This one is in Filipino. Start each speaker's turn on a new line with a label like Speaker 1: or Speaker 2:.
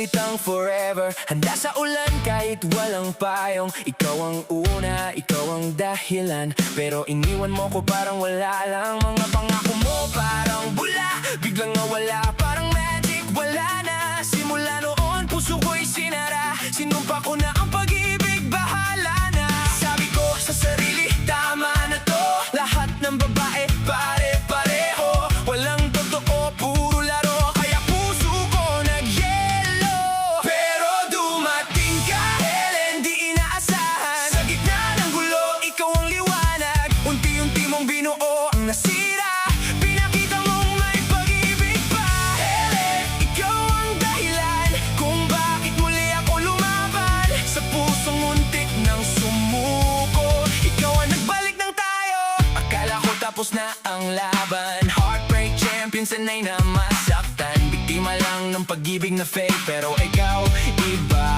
Speaker 1: salitang forever. Handa sa ulan kahit walang payong. Ikaw ang una, ikaw ang dahilan. Pero iniwan mo ko parang wala lang. Mga pangako mo parang bula, biglang nawala parang magic. Wala na, simula noon puso ko'y sinara. Sinumpa ko na ang pag-ibig, bahala na. Sabi ko sa sarili, tama na to. Lahat ng babae pare-pareho. Walang totoo, puro laro. Kaya puso ko nagyelo. Pero dumating ka, Helen, di inaasahan. Sa gitna ng gulo, ikaw ang liwanag. Unti-unti mong binuo ang nasira. Pinakita mong may pag-ibig pa. Helen, ikaw ang dahilan kung bakit muli ako lumaban. Sa pusong muntik ng sumuko, ikaw ang nagbalik ng tayo. Akala ko tapos na ang laban. Heartbreak champion, sanay na masaktan. Biktima lang ng pag-ibig na fake. Pero ikaw, iba.